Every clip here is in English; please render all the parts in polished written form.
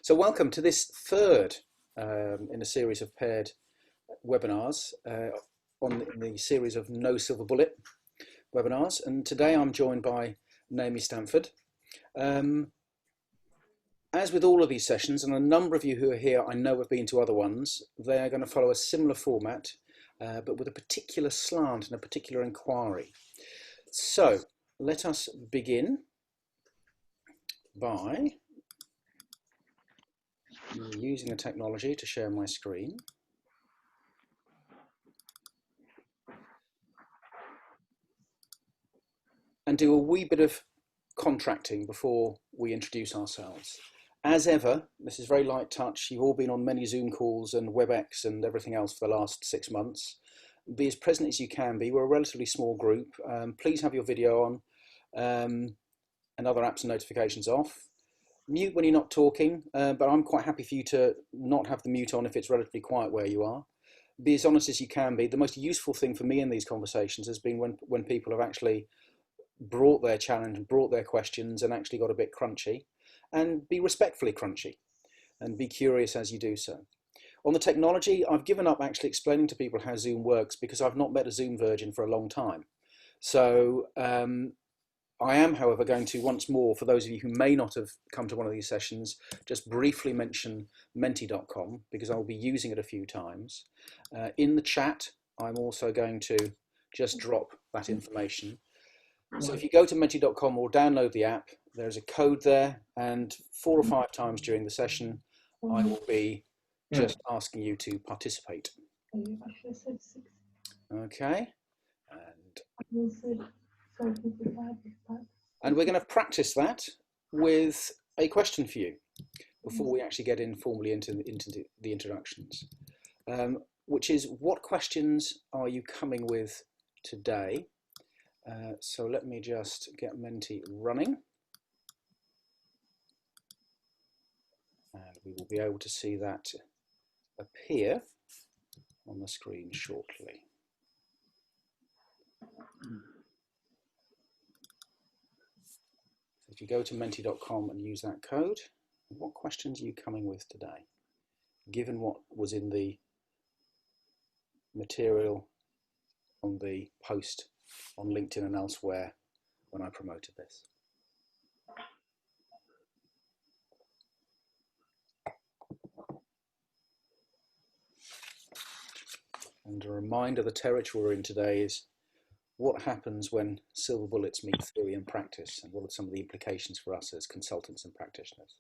So welcome to this third in a series of paired webinars in the series of No Silver Bullet webinars. And today I'm joined by Naomi Stanford. As with all of these sessions, and a number of you who are here I know have been to other ones, they are going to follow a similar format, but with a particular slant and a particular inquiry. So let us begin by using a technology to share my screen. And do a wee bit of contracting before we introduce ourselves. As ever, this is very light touch. You've all been on many Zoom calls and WebEx and everything else for the last 6 months. Be as present as you can be. We're a relatively small group. Please have your video on and other apps and notifications off. Mute when you're not talking, but I'm quite happy for you to not have the mute on if it's relatively quiet where you are. Be as honest as you can be. The most useful thing for me in these conversations has been when people have actually brought their challenge and brought their questions and actually got a bit crunchy, and be respectfully crunchy and be curious as you do so. On the technology, I've given up actually explaining to people how Zoom works because I've not met a Zoom virgin for a long time. So I am, however, going to once more, for those of you who may not have come to one of these sessions, just briefly mention menti.com because I'll be using it a few times. In the chat, I'm also going to just drop that information. So if you go to menti.com or download the app, there's a code there, and 4 or 5 times during the session, I will be just asking you to participate. Okay. And we're going to practice that with a question for you before we actually get in formally into the introductions, which is, what questions are you coming with today? So let me just get Menti running, and we will be able to see that appear on the screen shortly. So if you go to menti.com and use that code, what questions are you coming with today, given what was in the material on the post on LinkedIn and elsewhere when I promoted this? And a reminder, the territory we're in today is what happens when silver bullets meet theory and practice, and what are some of the implications for us as consultants and practitioners.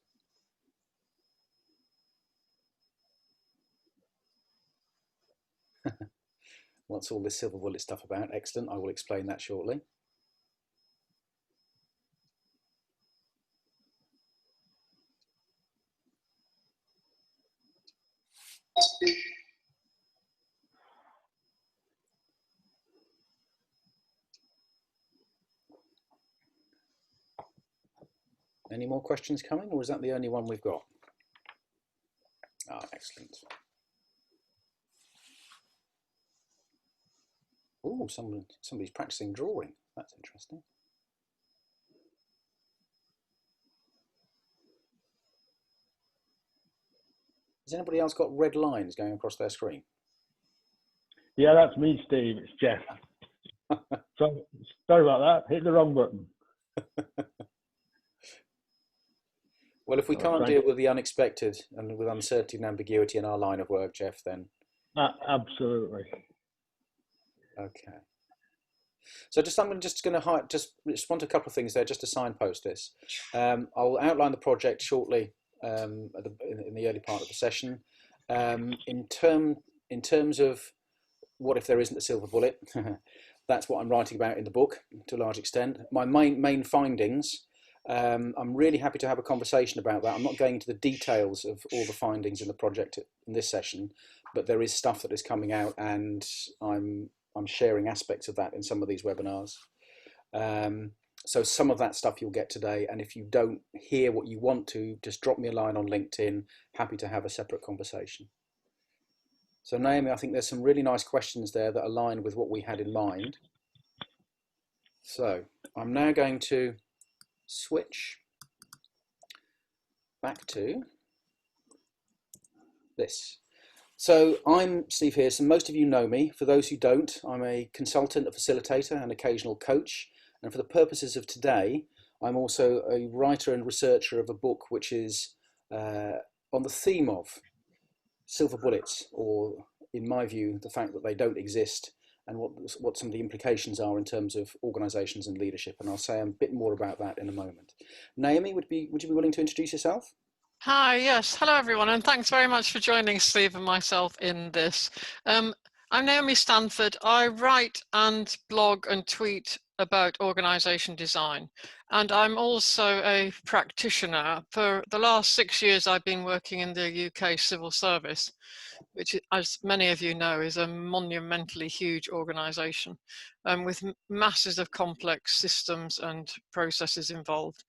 What's all this silver bullet stuff about? Excellent, I will explain that shortly. Any more questions coming, or is that the only one we've got? Ah, excellent. Oh, somebody's practicing drawing. That's interesting. Has anybody else got red lines going across their screen? Yeah, that's me, Steve. It's Jeff. So, sorry about that. Hit the wrong button. Well, if we can't deal with the unexpected and with uncertainty and ambiguity in our line of work, Jeff, then... Absolutely. Okay. So I'm just going to respond to a couple of things there, just to signpost this. I'll outline the project shortly in the early part of the session. In terms of what if there isn't a silver bullet, that's what I'm writing about in the book to a large extent. My main findings, I'm really happy to have a conversation about that. I'm not going into the details of all the findings in the project in this session, but there is stuff that is coming out, and I'm sharing aspects of that in some of these webinars. So some of that stuff you'll get today, and if you don't hear what you want to, just drop me a line on LinkedIn. Happy to have a separate conversation. So Naomi, I think there's some really nice questions there that align with what we had in mind. So I'm now going to switch back to this. So I'm Steve Hearsum. Most of you know me. For those who don't, I'm a consultant, a facilitator, and occasional coach. And for the purposes of today, I'm also a writer and researcher of a book which is on the theme of silver bullets, or in my view, the fact that they don't exist, and what some of the implications are in terms of organisations and leadership. And I'll say a bit more about that in a moment. Naomi, would you be willing to introduce yourself? Hi, yes. Hello, everyone, and thanks very much for joining Steve and myself in this. I'm Naomi Stanford. I write and blog and tweet about organisation design, and I'm also a practitioner. For the last 6 years, I've been working in the UK civil service, which, as many of you know, is a monumentally huge organisation with masses of complex systems and processes involved.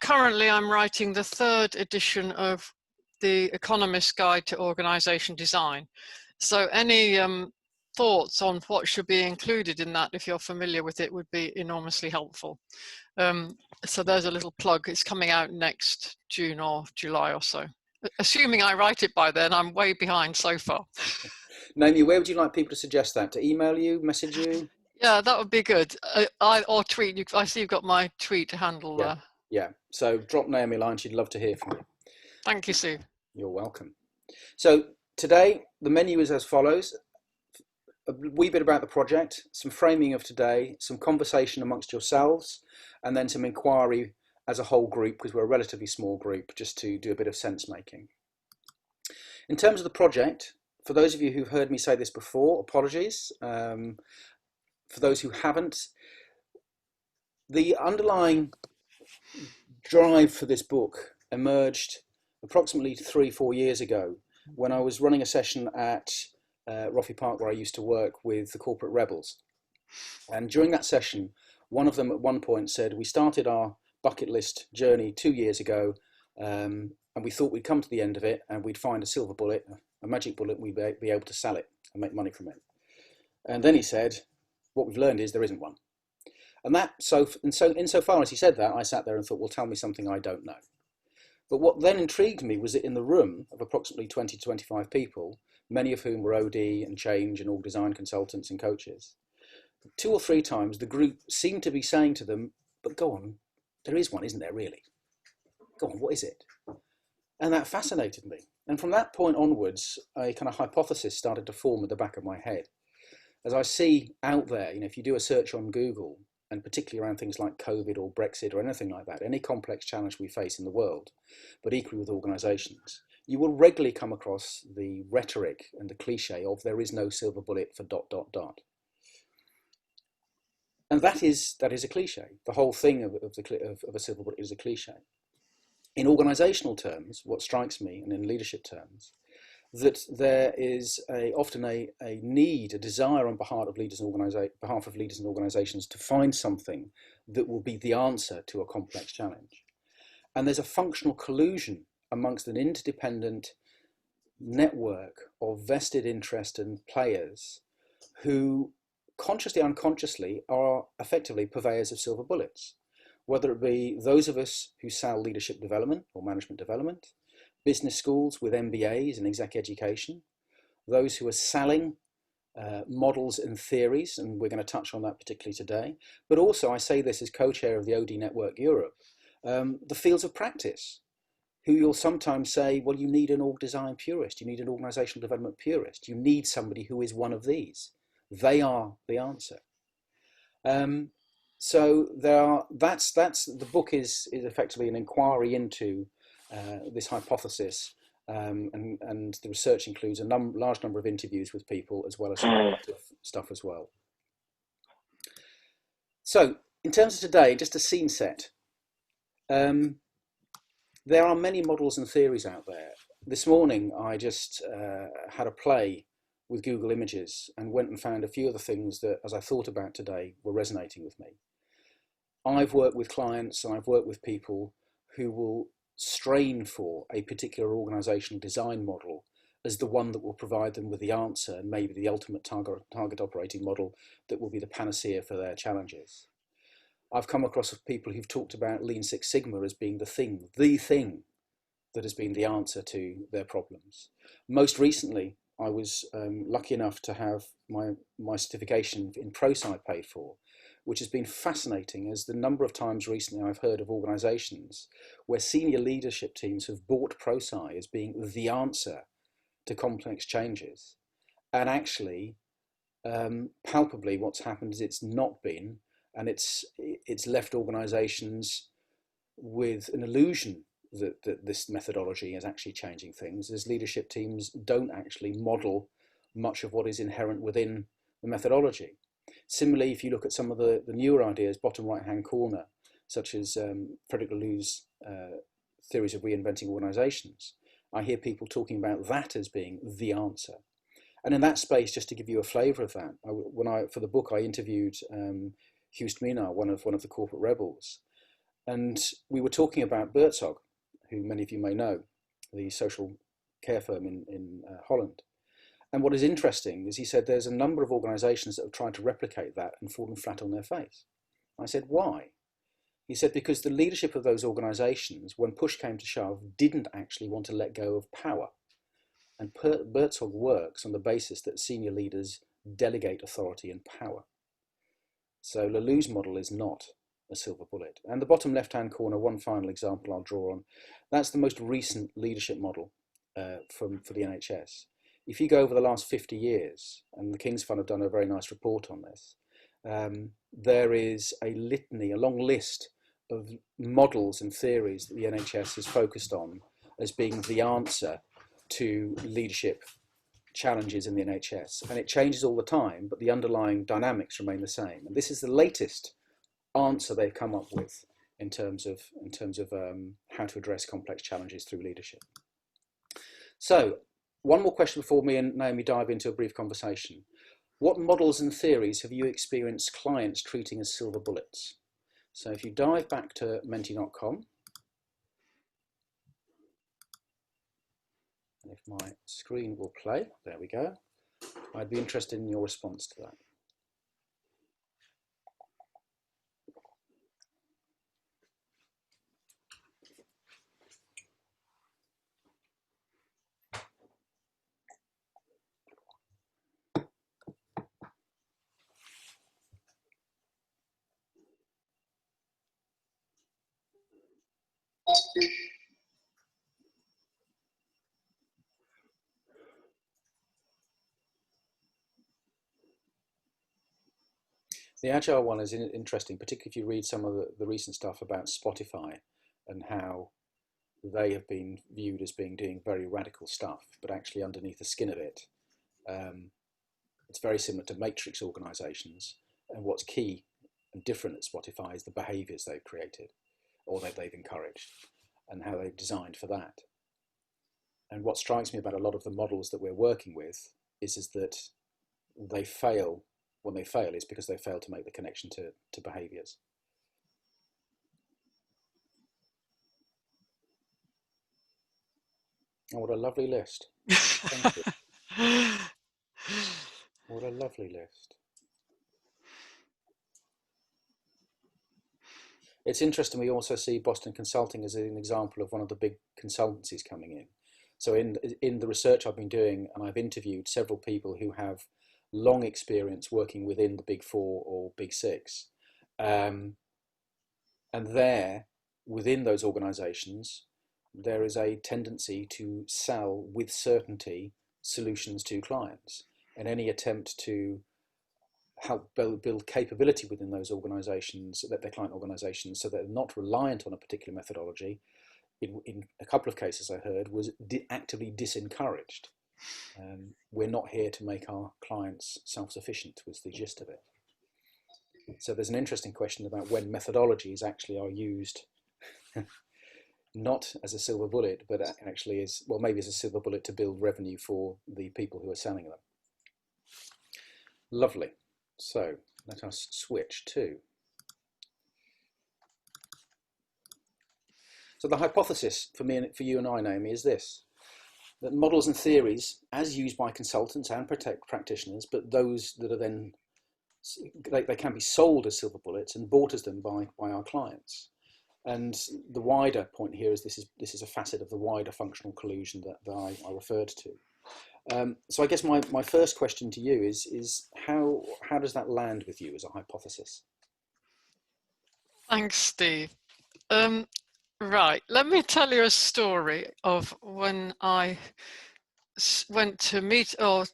Currently, I'm writing the 3rd edition of The Economist's Guide to Organisation Design. So any thoughts on what should be included in that, if you're familiar with it, would be enormously helpful. So there's a little plug. It's coming out next June or July or so. Assuming I write it by then, I'm way behind so far. Naomi, where would you like people to suggest that? To email you, message you? Yeah, that would be good. Or tweet. I see you've got my tweet handle there. Yeah. So drop Naomi a line. She'd love to hear from you. Thank you, Steve. You're welcome. So today, the menu is as follows. A wee bit about the project, some framing of today, some conversation amongst yourselves, and then some inquiry as a whole group, because we're a relatively small group, just to do a bit of sense making. In terms of the project, for those of you who've heard me say this before, apologies. For those who haven't, the underlying drive for this book emerged approximately 3-4 years ago when I was running a session at Roffey Park, where I used to work with the corporate rebels. And during that session, one of them at one point said, we started our bucket list journey 2 years ago, and we thought we'd come to the end of it and we'd find a silver bullet, a magic bullet, and we'd be able to sell it and make money from it. And then he said, what we've learned is there isn't one. And insofar as he said that, I sat there and thought, well, tell me something I don't know. But what then intrigued me was that in the room of approximately 20 to 25 people, many of whom were OD and change and org design consultants and coaches, 2 or 3 times the group seemed to be saying to them, but go on, there is one, isn't there, really? Go on, what is it? And that fascinated me. And from that point onwards, a kind of hypothesis started to form at the back of my head. As I see out there, if you do a search on Google, and particularly around things like COVID or Brexit or anything like that, any complex challenge we face in the world, but equally with organisations, you will regularly come across the rhetoric and the cliche of there is no silver bullet for ... And that is a cliche. The whole thing of a silver bullet is a cliche. In organisational terms, what strikes me, and in leadership terms, that there is often a need, a desire on behalf of leaders and organisations to find something that will be the answer to a complex challenge. And there's a functional collusion amongst an interdependent network of vested interest and players who, consciously, unconsciously, are effectively purveyors of silver bullets, whether it be those of us who sell leadership development or management development, business schools with MBAs and exec education, those who are selling models and theories, and we're going to touch on that particularly today, but also, I say this as co-chair of the OD Network Europe, the fields of practice, who you'll sometimes say, well, you need an org design purist, you need an organisational development purist, you need somebody who is one of these. They are the answer. So the book is effectively an inquiry into this hypothesis, and the research includes a large number of interviews with people as well as some stuff as well. So in terms of today, just a scene set. There are many models and theories out there. This morning I just had a play with Google Images and went and found a few of the things that, as I thought about today, were resonating with me. I've worked with clients and I've worked with people who will strain for a particular organisational design model as the one that will provide them with the answer and maybe the ultimate target operating model that will be the panacea for their challenges. I've come across people who've talked about Lean Six Sigma as being the thing that has been the answer to their problems. Most recently, I was lucky enough to have my certification in ProSci paid for, which has been fascinating, as the number of times recently I've heard of organisations where senior leadership teams have bought ProSci as being the answer to complex changes. And actually, palpably, what's happened is it's not been, and it's left organisations with an illusion that this methodology is actually changing things, as leadership teams don't actually model much of what is inherent within the methodology. Similarly, if you look at some of the newer ideas, bottom right-hand corner, such as Frederick Laloux's theories of reinventing organisations, I hear people talking about that as being the answer. And in that space, just to give you a flavour of that, for the book, I interviewed Hugh Minar, one of the corporate rebels, and we were talking about Buurtzorg, who many of you may know, the social care firm in Holland. And what is interesting is he said there's a number of organisations that have tried to replicate that and fallen flat on their face. I said, why? He said, because the leadership of those organisations, when push came to shove, didn't actually want to let go of power. And Buurtzorg works on the basis that senior leaders delegate authority and power. So Laloux's model is not a silver bullet. And the bottom left-hand corner, one final example I'll draw on, that's the most recent leadership model for the NHS. If you go over the last 50 years, and the King's Fund have done a very nice report on this, there is a litany, a long list of models and theories that the NHS has focused on as being the answer to leadership challenges in the NHS. And it changes all the time, but the underlying dynamics remain the same. And this is the latest answer they've come up with in terms of how to address complex challenges through leadership. So, one more question before me and Naomi dive into a brief conversation. What models and theories have you experienced clients treating as silver bullets? So if you dive back to menti.com, and if my screen will play, there we go, I'd be interested in your response to that. The Agile one is interesting, particularly if you read some of the recent stuff about Spotify and how they have been viewed as doing very radical stuff, but actually underneath the skin of it, it's very similar to matrix organizations. And what's key and different at Spotify is the behaviors they've created or that they've encouraged and how they've designed for that. And what strikes me about a lot of the models that we're working with is that they fail. When they fail, is because they fail to make the connection to behaviors. Oh, what a lovely list. Thank you. What a lovely list. It's interesting, we also see Boston Consulting as an example of one of the big consultancies coming in. So in the research I've been doing, and I've interviewed several people who have long experience working within the Big Four or Big Six. And there, within those organizations, there is a tendency to sell with certainty solutions to clients. And any attempt to help build capability within those organizations, that their client organizations, so that they're not reliant on a particular methodology, in a couple of cases I heard, was actively disencouraged. We're not here to make our clients self-sufficient, was the gist of it. So there's an interesting question about when methodologies actually are used not as a silver bullet, but actually as, well, maybe as a silver bullet to build revenue for the people who are selling them. Lovely. So let us switch to. So the hypothesis for me, for you and I, Naomi, is this: that models and theories, as used by consultants and practitioners, but those that are then, they can be sold as silver bullets and bought as them by our clients. And the wider point here is this is a facet of the wider functional collusion that I referred to. So I guess my first question to you is how does that land with you as a hypothesis? Thanks, Steve. Right, let me tell you a story of when I went to meet or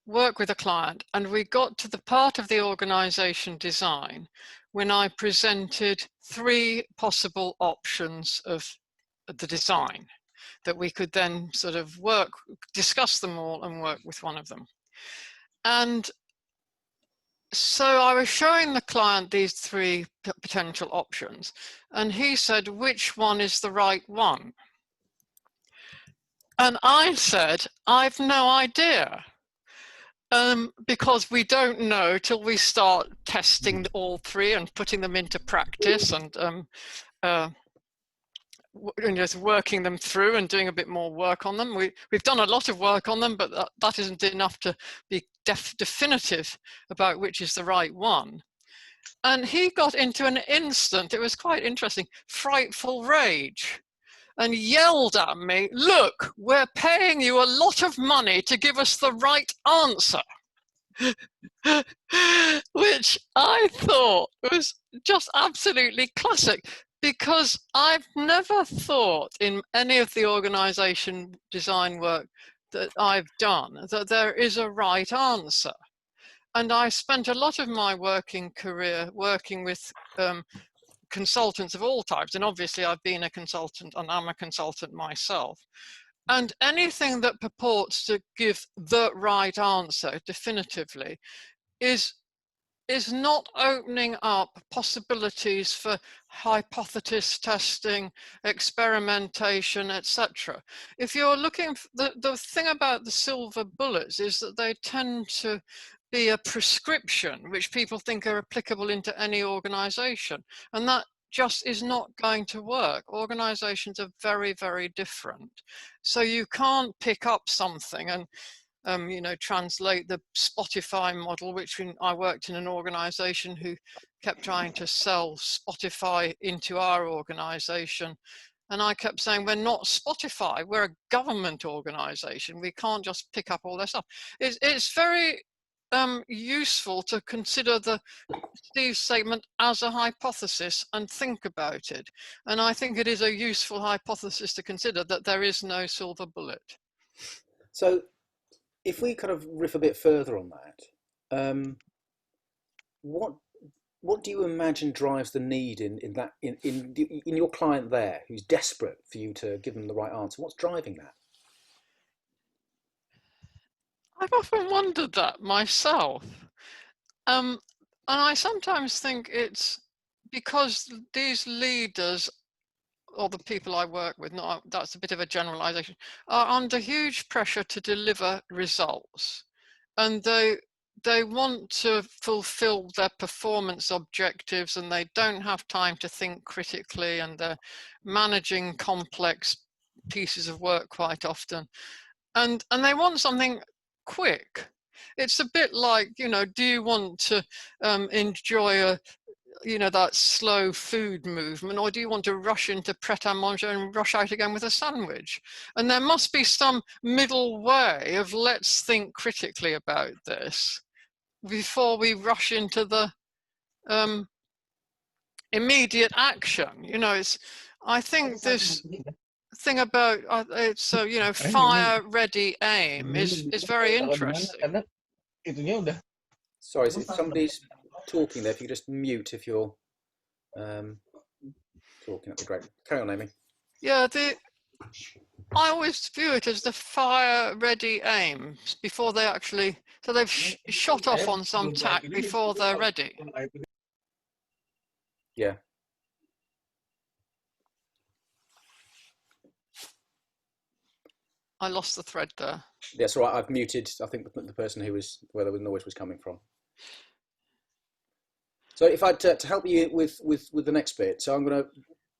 work with a client, and we got to the part of the organization design when I presented 3 possible options of the design that we could then sort of discuss them all and work with one of them. And so I was showing the client these 3 potential options, and he said, which one is the right one? And I said, I've no idea, because we don't know till we start testing all 3 and putting them into practice and just working them through and doing a bit more work on them. We've done a lot of work on them, but that isn't enough to be definitive about which is the right one. And he got into an instant, it was quite interesting, frightful rage, and yelled at me, look, we're paying you a lot of money to give us the right answer. Which I thought was just absolutely classic, because I've never thought in any of the organization design work that I've done that there is a right answer. And I spent a lot of my working career working with consultants of all types. And obviously I've been a consultant and I'm a consultant myself. And anything that purports to give the right answer definitively is not opening up possibilities for hypothesis testing, experimentation, etc. If you're looking, the thing about the silver bullets is that they tend to be a prescription which people think are applicable into any organization, and that just is not going to work. Organizations are very, very different. So you can't pick up something and translate the Spotify model, which I worked in an organization who kept trying to sell Spotify into our organization. And I kept saying, we're not Spotify, we're a government organization. We can't just pick up all this stuff. It's very useful to consider Steve's statement as a hypothesis and think about it. And I think it is a useful hypothesis to consider that there is no silver bullet. So if we kind of riff a bit further on that, what do you imagine drives the need in your client there, who's desperate for you to give them the right answer? What's driving that? I've often wondered that myself. And I sometimes think it's because these leaders, or the people I work with, that's a bit of a generalization, are under huge pressure to deliver results. And they want to fulfill their performance objectives, and they don't have time to think critically, and they're managing complex pieces of work quite often. And they want something quick. It's a bit like, do you want to enjoy that slow food movement, or do you want to rush into pret-a-manger and rush out again with a sandwich? And there must be some middle way of let's think critically about this before we rush into the immediate action. I think this thing about fire ready aim is very interesting. Sorry, if somebody's talking there, if you could just mute if you're talking, that'd be great. Carry on, Amy. Yeah, I always view it as the fire ready aim before they actually, so they've shot off on some tack before they're ready. Yeah. I lost the thread there. Yeah, so I've muted, I think, the person where the noise was coming from. So if I to help you with the next bit, so I'm going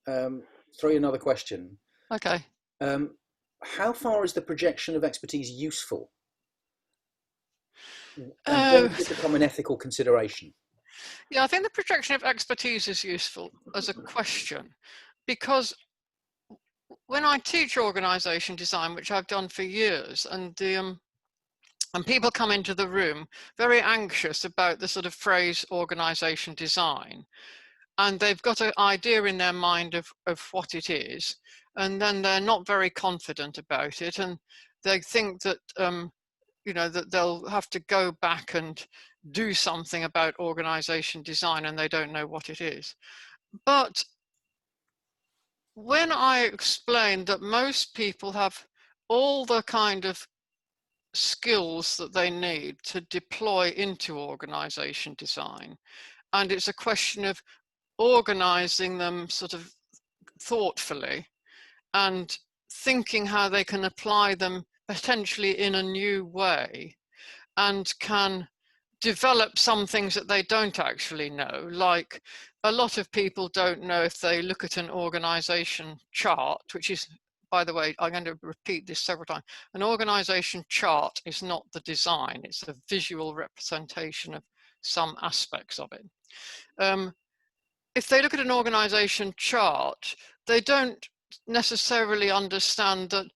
to throw you another question. Okay. How far is the projection of expertise useful? And when does it become an ethical consideration? Yeah, I think the projection of expertise is useful as a question, because when I teach organisation design, which I've done for years, and people come into the room very anxious about the sort of phrase organisation design, and they've got an idea in their mind of what it is, and then they're not very confident about it, and they think that you know, that they'll have to go back and do something about organization design, and they don't know what it is. But when I explained that most people have all the kind of skills that they need to deploy into organization design, and it's a question of organizing them sort of thoughtfully and thinking how they can apply them potentially in a new way, and can develop some things that they don't actually know. Like, a lot of people don't know, if they look at an organization chart, which is, by the way, I'm going to repeat this several times, an organization chart is not the design, it's a visual representation of some aspects of it. If they look at an organization chart, they don't necessarily understand that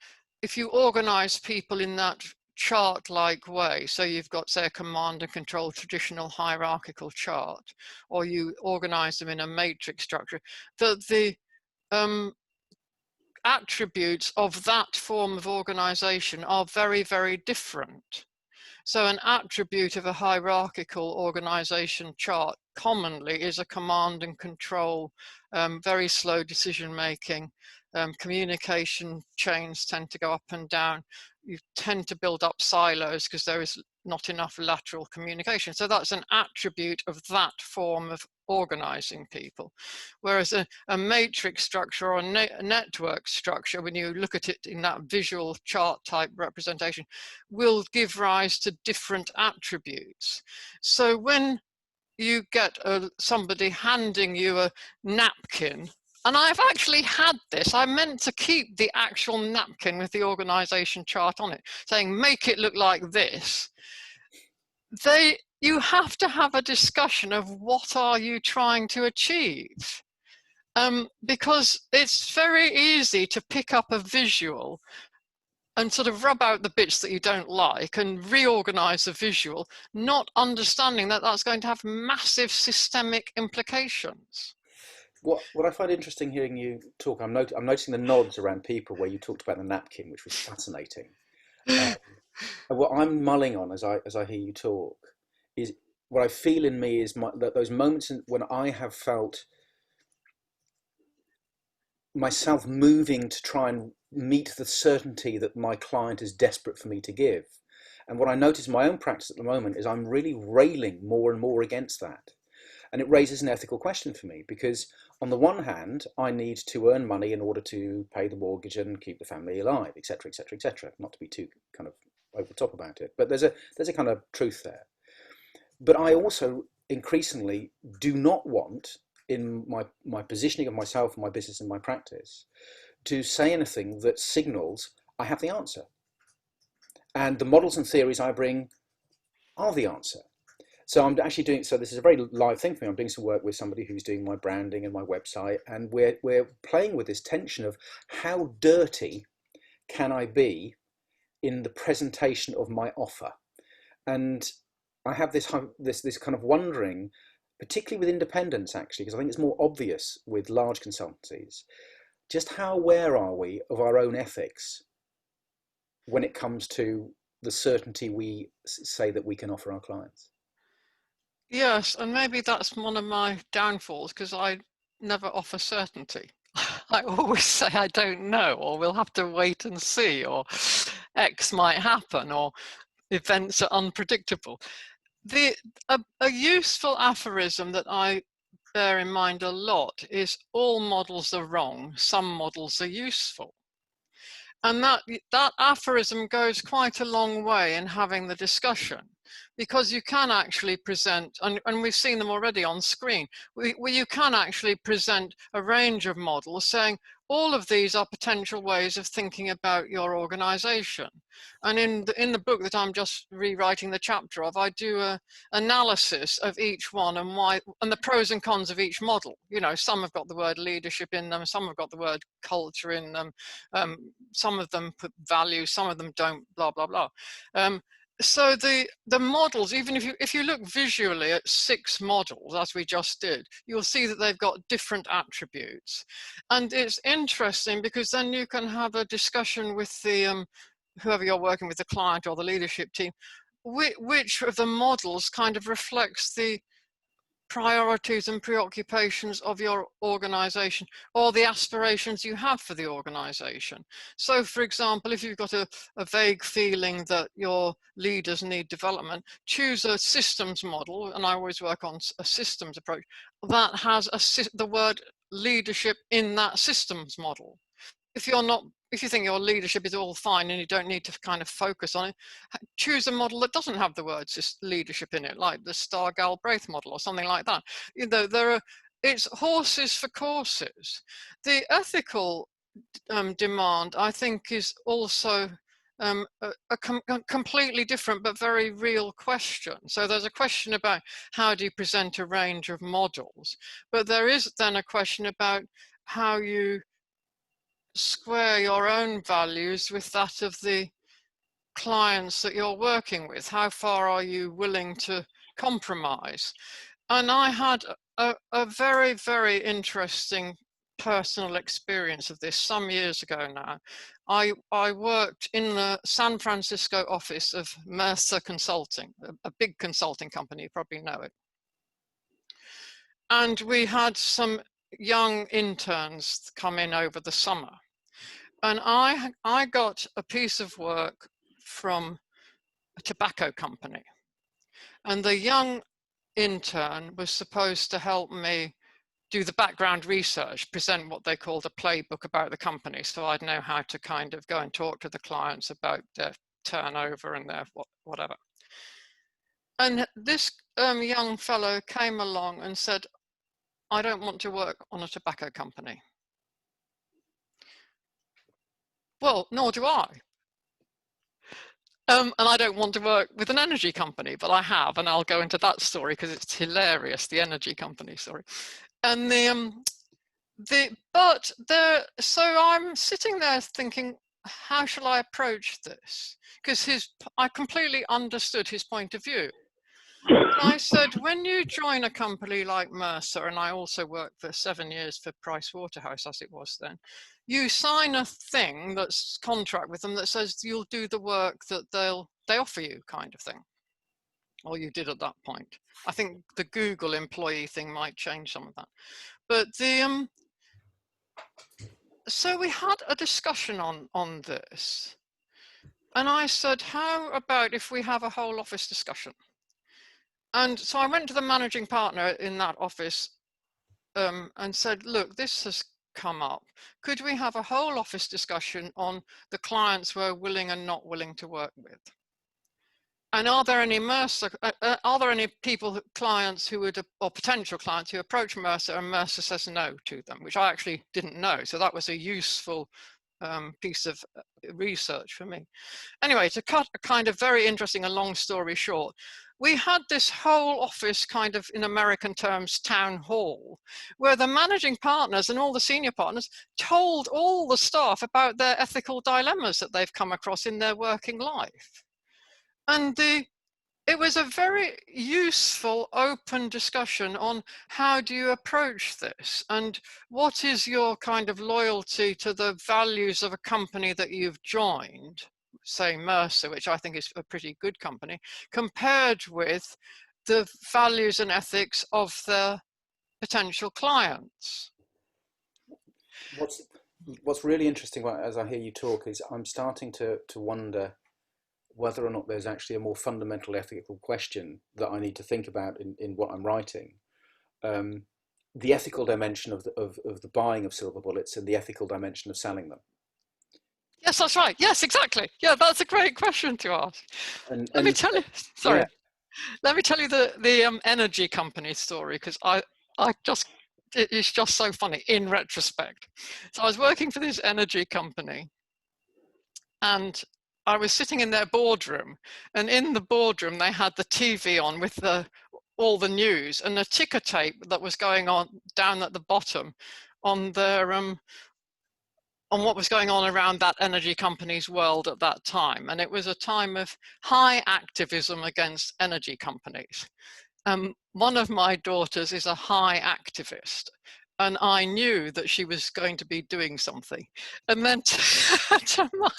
if you organize people in that chart-like way, so you've got, say, a command and control traditional hierarchical chart, or you organize them in a matrix structure, that the attributes of that form of organization are very, very different. So an attribute of a hierarchical organization chart commonly is a command and control, very slow decision making, communication chains tend to go up and down. You tend to build up silos because there is not enough lateral communication. So that's an attribute of that form of organizing people. Whereas a matrix structure or a network structure, when you look at it in that visual chart type representation, will give rise to different attributes. So when you get somebody handing you a napkin, and I've actually had this, I meant to keep the actual napkin with the organization chart on it, saying, make it look like this. You have to have a discussion of what are you trying to achieve. Because it's very easy to pick up a visual and sort of rub out the bits that you don't like and reorganize the visual, not understanding that that's going to have massive systemic implications. What I find interesting hearing you talk, I'm noticing the nods around people where you talked about the napkin, which was fascinating. And what I'm mulling on as I hear you talk is, what I feel in me is those moments when I have felt myself moving to try and meet the certainty that my client is desperate for me to give. And what I notice in my own practice at the moment is I'm really railing more and more against that. And it raises an ethical question for me, because on the one hand, I need to earn money in order to pay the mortgage and keep the family alive, etc., etc., etc. Not to be too kind of over the top about it, but there's a kind of truth there. But I also increasingly do not want, in my positioning of myself, my business and my practice, to say anything that signals I have the answer. And the models and theories I bring are the answer. So I'm actually doing, so this is a very live thing for me. I'm doing some work with somebody who's doing my branding and my website, and we're playing with this tension of how dirty can I be in the presentation of my offer. And I have this kind of wondering, particularly with independents actually, because I think it's more obvious with large consultancies, just how aware are we of our own ethics when it comes to the certainty we say that we can offer our clients? Yes, and maybe that's one of my downfalls, because I never offer certainty. I always say I don't know, or we'll have to wait and see, or X might happen, or events are unpredictable. A useful aphorism that I bear in mind a lot is, all models are wrong, some models are useful. And that aphorism goes quite a long way in having the discussion, because you can actually present, and we've seen them already on screen, where you can actually present a range of models saying, all of these are potential ways of thinking about your organization. And in the book that I'm just rewriting the chapter of, I do a analysis of each one and why, and the pros and cons of each model. You know, some have got the word leadership in them, some have got the word culture in them, some of them put values, some of them don't, blah, blah, blah. So the models, even if you look visually at 6 models, as we just did, you'll see that they've got different attributes. And it's interesting because then you can have a discussion with the whoever you're working with, the client or the leadership team, which of the models kind of reflects the priorities and preoccupations of your organization or the aspirations you have for the organization. So for example, if you've got a vague feeling that your leaders need development, choose a systems model, and I always work on a systems approach, that has the word leadership in that systems model. If you think your leadership is all fine and you don't need to kind of focus on it, choose a model that doesn't have the word leadership in it, like the Star-Galbraith model or something like that. You know, it's horses for courses. The ethical demand, I think, is also a completely different but very real question. So there's a question about how do you present a range of models, but there is then a question about how you square your own values with that of the clients that you're working with. How far are you willing to compromise? And I had a very, very interesting personal experience of this some years ago now. I worked in the San Francisco office of Mercer Consulting, a big consulting company, you probably know it. And we had some young interns come in over the summer. And I got a piece of work from a tobacco company. And the young intern was supposed to help me do the background research, present what they called a playbook about the company. So I'd know how to kind of go and talk to the clients about their turnover and their whatever. And this young fellow came along and said, I don't want to work on a tobacco company. Well, nor do I. And I don't want to work with an energy company, but I have, and I'll go into that story because it's hilarious, the energy company story. And so I'm sitting there thinking, how shall I approach this? Because I completely understood his point of view. I said, when you join a company like Mercer, and I also worked for 7 years for Price Waterhouse as it was then, you sign a thing that's contract with them that says you'll do the work that they offer you, kind of thing. Or you did at that point. I think the Google employee thing might change some of that. But so we had a discussion on this. And I said, how about if we have a whole office discussion? And so I went to the managing partner in that office and said, look, this has come up. Could we have a whole office discussion on the clients we're willing and not willing to work with? And are there any clients who would, or potential clients who approach Mercer and Mercer says no to them, which I actually didn't know. So that was a useful piece of research for me. Anyway, to cut a kind of very interesting and long story short, we had this whole office kind of, in American terms, town hall, where the managing partners and all the senior partners told all the staff about their ethical dilemmas that they've come across in their working life. And it was a very useful, open discussion on how do you approach this and what is your kind of loyalty to the values of a company that you've joined, say Mercer, which I think is a pretty good company, compared with the values and ethics of the potential clients. What's really interesting as I hear you talk is I'm starting to wonder whether or not there's actually a more fundamental ethical question that I need to think about in what I'm writing. The ethical dimension of the buying of silver bullets and the ethical dimension of selling them. Yes, that's right. Yes, exactly. Yeah, that's a great question to ask. Let me tell you, sorry. Yeah. Let me tell you the energy company story, because I just it's just so funny in retrospect. So I was working for this energy company, and I was sitting in their boardroom, and in the boardroom they had the TV on with all the news and a ticker tape that was going on down at the bottom on their on what was going on around that energy company's world at that time. And it was a time of high activism against energy companies. One of my daughters is a high activist, and I knew that she was going to be doing something. And then to my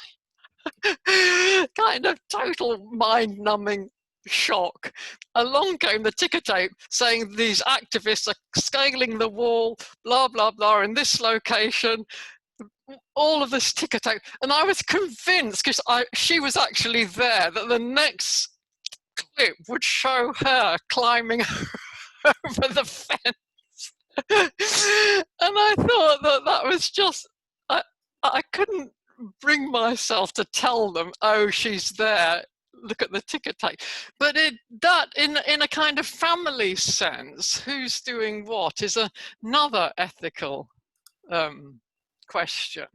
kind of total mind-numbing shock, along came the ticker tape saying these activists are scaling the wall, blah, blah, blah, in this location, all of this ticker tape. And I was convinced, because she was actually there, that the next clip would show her climbing over the fence. And I thought that was just, I couldn't bring myself to tell them, oh, she's there, look at the ticker tape. But that in a kind of family sense, who's doing what is another ethical question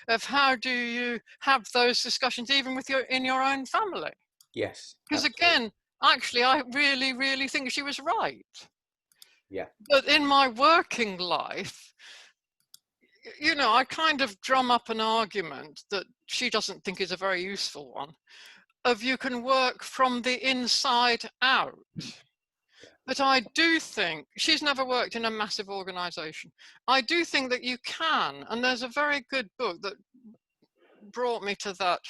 of how do you have those discussions even with in your own family. Yes, because again, actually I really think she was right. Yeah. But in my working life, you know, I kind of drum up an argument that she doesn't think is a very useful one, of you can work from the inside out. But I do think, she's never worked in a massive organization. I do think that you can, and there's a very good book that brought me to that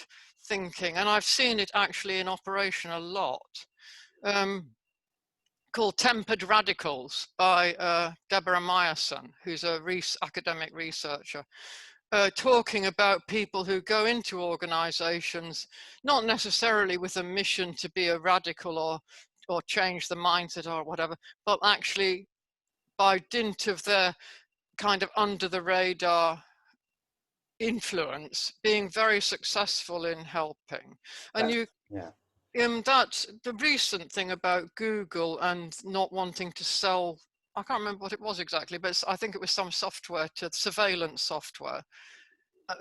thinking, and I've seen it actually in operation a lot, called Tempered Radicals by Deborah Meyerson, who's a academic researcher, talking about people who go into organizations, not necessarily with a mission to be a radical or change the mindset or whatever, but actually by dint of their kind of under the radar influence, being very successful in helping. And that's the recent thing about Google and not wanting to sell, I can't remember what it was exactly, but I think it was some software, to surveillance software.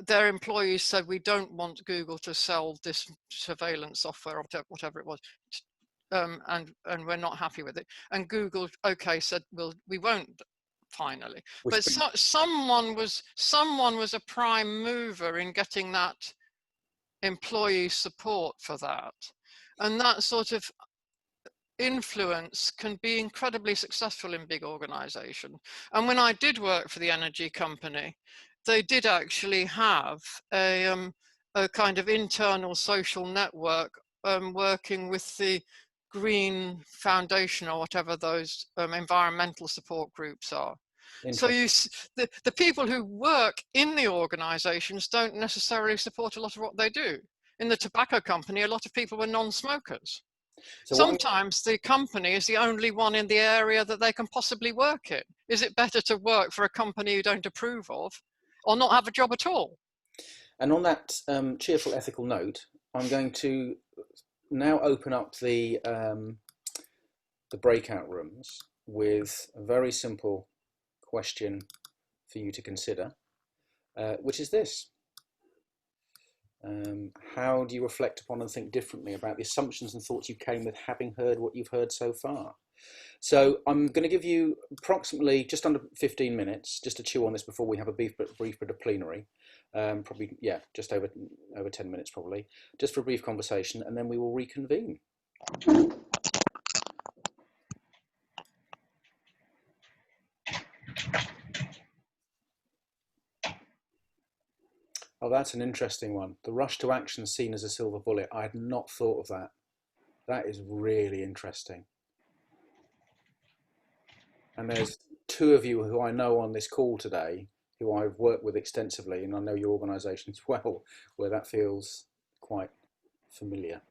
Their employees said, we don't want Google to sell this surveillance software or whatever it was. And we're not happy with it. And Google, okay, said, well, we won't finally. But someone was a prime mover in getting that employee support for that. And that sort of influence can be incredibly successful in big organizations. And when I did work for the energy company, they did actually have a kind of internal social network working with the Green Foundation or whatever those environmental support groups are. So the people who work in the organizations don't necessarily support a lot of what they do. In the tobacco company, a lot of people were non-smokers. So sometimes the company is the only one in the area that they can possibly work in. Is it better to work for a company you don't approve of or not have a job at all? And on that cheerful ethical note, I'm going to now open up the breakout rooms with a very simple question for you to consider, which is this. How do you reflect upon and think differently about the assumptions and thoughts you came with having heard what you've heard so far? So I'm going to give you approximately just under 15 minutes just to chew on this before we have a brief bit of plenary. Probably, yeah, just over 10 minutes probably, just for a brief conversation, and then we will reconvene. Oh, that's an interesting one. The rush to action seen as a silver bullet. I had not thought of that. That is really interesting. And there's two of you who I know on this call today who I've worked with extensively, and I know your organisation as well, where that feels quite familiar.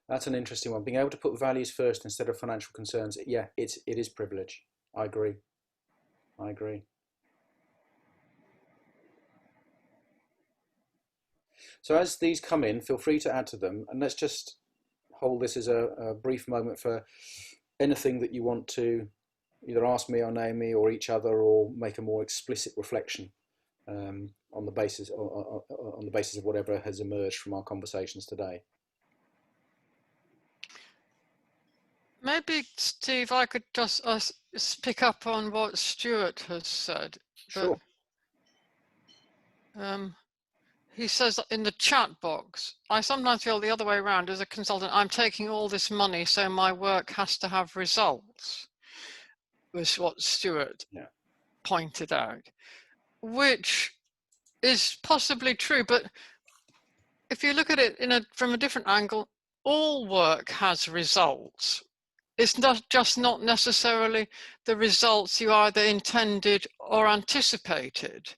That's an interesting one. Being able to put values first instead of financial concerns. Yeah, it is privilege. I agree. I agree. So as these come in, feel free to add to them, and let's just hold this as a brief moment for anything that you want to either ask me or Naomi or each other, or make a more explicit reflection on the basis of whatever has emerged from our conversations today. Maybe, Steve, I could just pick up on what Stuart has said. Sure. He says in the chat box, I sometimes feel the other way around. As a consultant, I'm taking all this money, so my work has to have results, was what Stuart pointed out, which is possibly true. But if you look at it from a different angle, all work has results. It's not necessarily the results you either intended or anticipated.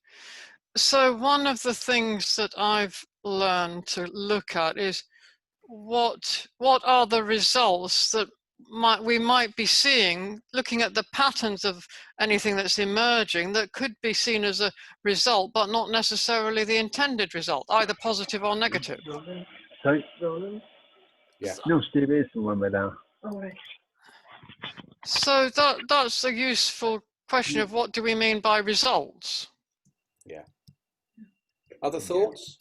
So one of the things that I've learned to look at is what are the results that we might be seeing, looking at the patterns of anything that's emerging that could be seen as a result, but not necessarily the intended result, either positive or negative. Sorry? Yeah. No, Steve Hearsum one way down. So that's a useful question of what do we mean by results? Yeah. Other thoughts?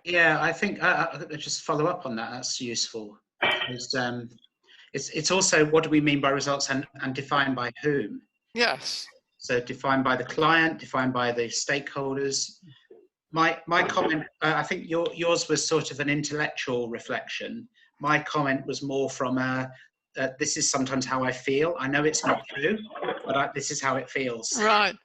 Yeah, I think I'll just follow up on that. That's useful, because it's also what do we mean by results, and defined by whom? Yes. So defined by the client, defined by the stakeholders. My comment, I think yours was sort of an intellectual reflection. My comment was more from this is sometimes how I feel. I know it's not true, but this is how it feels. Right.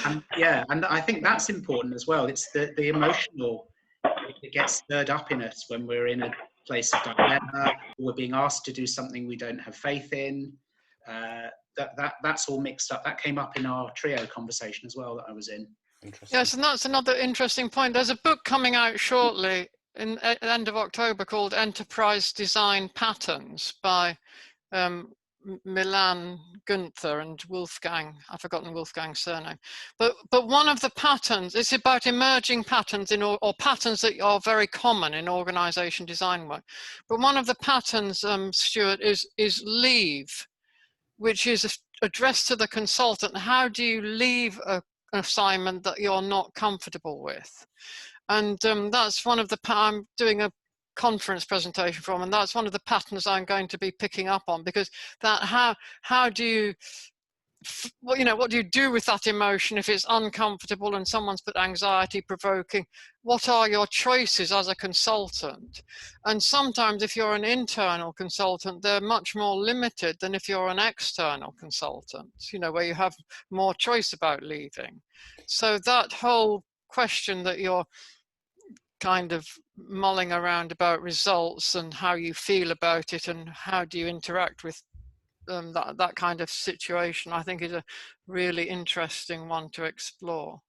And and I think that's important as well. It's the emotional that gets stirred up in us when we're in a place of dilemma, or we're being asked to do something we don't have faith in. That's all mixed up. That came up in our trio conversation as well that I was in. Yes, and that's another interesting point. There's a book coming out shortly at the end of October called Enterprise Design Patterns by Milan Gunther and Wolfgang. I've forgotten Wolfgang's surname. But one of the patterns, it's about emerging patterns or patterns that are very common in organization design work. But one of the patterns, Stuart, is leave, which is addressed to the consultant. How do you leave an assignment that you're not comfortable with? And that's one of the, I'm doing a conference presentation from, and that's one of the patterns I'm going to be picking up on, because that how do you, what do you do with that emotion if it's uncomfortable and someone's put anxiety provoking? What are your choices as a consultant? And sometimes if you're an internal consultant, they're much more limited than if you're an external consultant, where you have more choice about leaving. So that whole question that you're kind of mulling around about results and how you feel about it and how do you interact with that kind of situation, I think is a really interesting one to explore.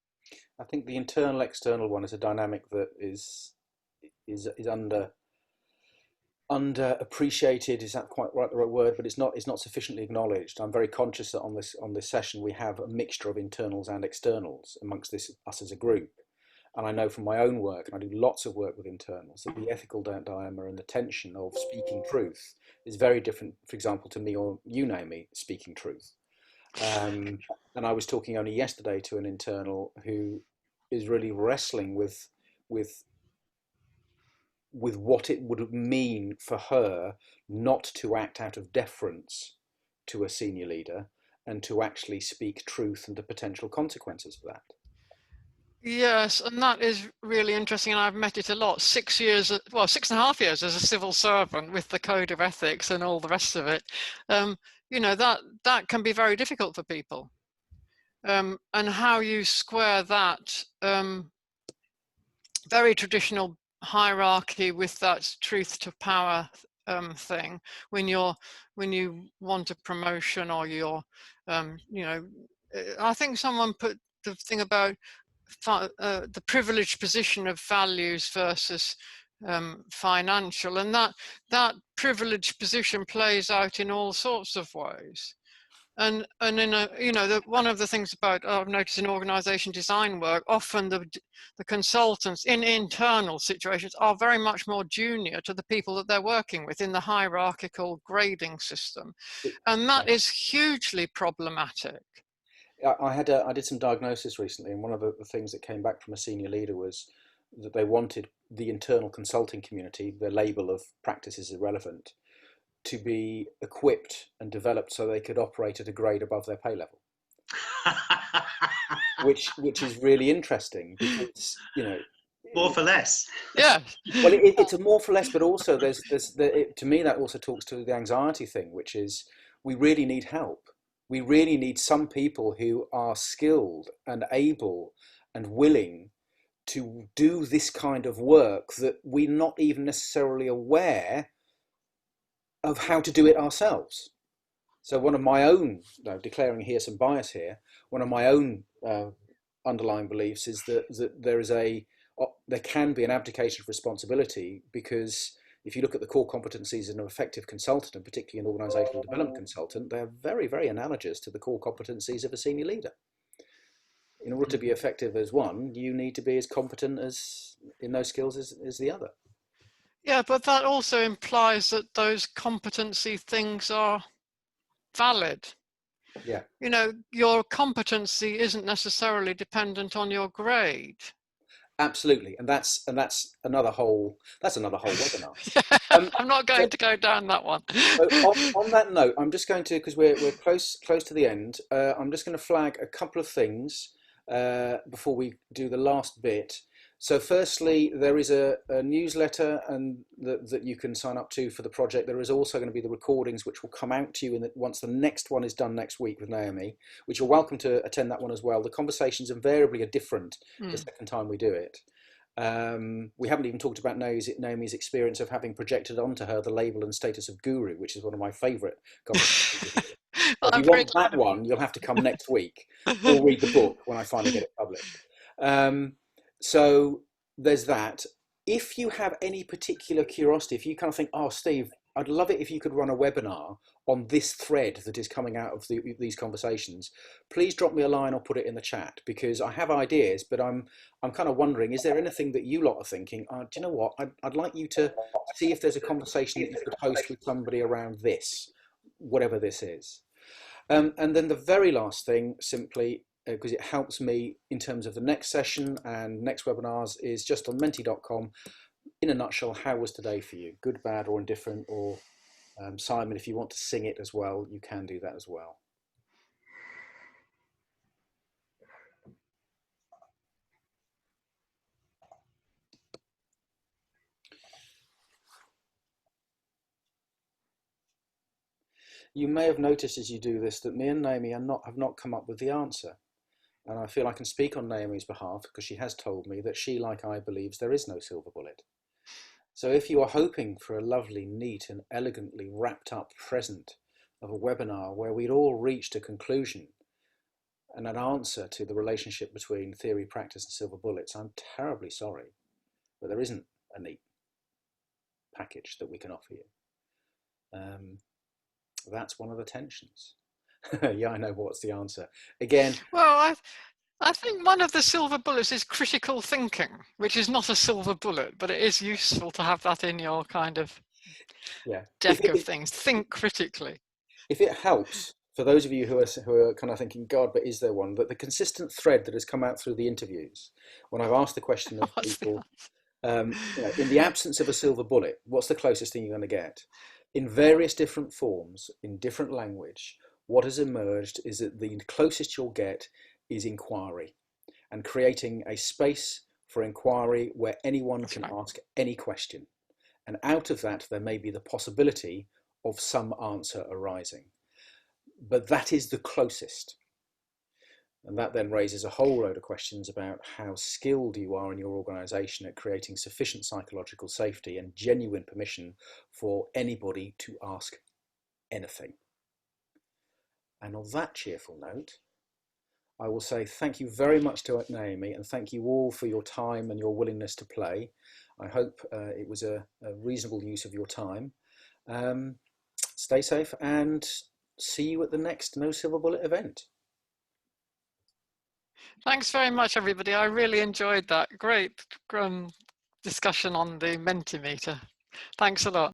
I think the internal external one is a dynamic that is underappreciated. Is that quite the right word? But it's not sufficiently acknowledged. I'm very conscious that on this session we have a mixture of internals and externals amongst us as a group. And I know from my own work, and I do lots of work with internals, that the ethical dilemma and the tension of speaking truth is very different, for example, to me or you, Naomi, speaking truth. And I was talking only yesterday to an internal who is really wrestling with what it would mean for her not to act out of deference to a senior leader and to actually speak truth and the potential consequences of that. Yes, and that is really interesting, and I've met it a lot. 6.5 years as a civil servant with the code of ethics and all the rest of it. That can be very difficult for people. And how you square that very traditional hierarchy with that truth to power thing when you want a promotion or you're, I think someone put the thing about the privileged position of values versus financial, and that privileged position plays out in all sorts of ways. And in a, one of the things about I've noticed in organization design work, often the consultants in internal situations are very much more junior to the people that they're working with in the hierarchical grading system, and that is hugely problematic. I did some diagnosis recently, and one of the things that came back from a senior leader was that they wanted the internal consulting community, the label of practice is irrelevant, to be equipped and developed so they could operate at a grade above their pay level. which is really interesting, because more for less. Yeah. Well, it's a more for less, but also to me that also talks to the anxiety thing, which is we really need help. We really need some people who are skilled and able and willing to do this kind of work that we're not even necessarily aware of how to do it ourselves. So one of my own, declaring here some bias here, one of my own underlying beliefs is that there can be an abdication of responsibility, because if you look at the core competencies of an effective consultant, and particularly an organisational development consultant, they're very, very analogous to the core competencies of a senior leader. In order to be effective as one, you need to be as competent as in those skills as the other. Yeah, but that also implies that those competency things are valid. Yeah. Your competency isn't necessarily dependent on your grade. Absolutely, and that's another whole webinar. I'm not going to go down that one. So on that note, I'm just going to, because we're close to the end, I'm just going to flag a couple of things before we do the last bit. So firstly, there is a newsletter and that you can sign up to for the project. There is also going to be the recordings, which will come out to you once the next one is done next week with Naomi, which you're welcome to attend that one as well. The conversations invariably are different the second time we do it. We haven't even talked about Naomi's experience of having projected onto her the label and status of guru, which is one of my favourite conversations. Well, if you want that one, you'll have to come next week or read the book when I finally get it published. So there's that. If you have any particular curiosity, if you kind of think, oh, Steve, I'd love it if you could run a webinar on this thread that is coming out of these conversations, please drop me a line or put it in the chat, because I have ideas, but I'm kind of wondering, is there anything that you lot are thinking, do you know what, I'd like you to see if there's a conversation that you could host with somebody around this, whatever this is. And then the very last thing, simply, because it helps me in terms of the next session and next webinars, is just on menti.com. In a nutshell, how was today for you? Good, bad, or indifferent? Or Simon, if you want to sing it as well, you can do that as well. You may have noticed as you do this that me and Naomi have not come up with the answer. And I feel I can speak on Naomi's behalf, because she has told me that she, like I, believes there is no silver bullet. So if you are hoping for a lovely, neat and elegantly wrapped up present of a webinar where we'd all reached a conclusion and an answer to the relationship between theory, practice and silver bullets, I'm terribly sorry, but there isn't a neat package that we can offer you. That's one of the tensions. Yeah, I know what's the answer. Again. Well, I think one of the silver bullets is critical thinking, which is not a silver bullet, but it is useful to have that in your kind of deck of things. Think critically. If it helps, for those of you who are kind of thinking, God, but is there one? But the consistent thread that has come out through the interviews, when I've asked the question of people, in the absence of a silver bullet, what's the closest thing you're going to get? In various different forms, in different language, what has emerged is that the closest you'll get is inquiry, and creating a space for inquiry where anyone can ask any question. And out of that, there may be the possibility of some answer arising. But that is the closest. And that then raises a whole load of questions about how skilled you are in your organisation at creating sufficient psychological safety and genuine permission for anybody to ask anything. And on that cheerful note, I will say thank you very much to Naomi, and thank you all for your time and your willingness to play. I hope it was a reasonable use of your time. Stay safe and see you at the next No Silver Bullet event. Thanks very much, everybody. I really enjoyed that. Great discussion on the Mentimeter. Thanks a lot.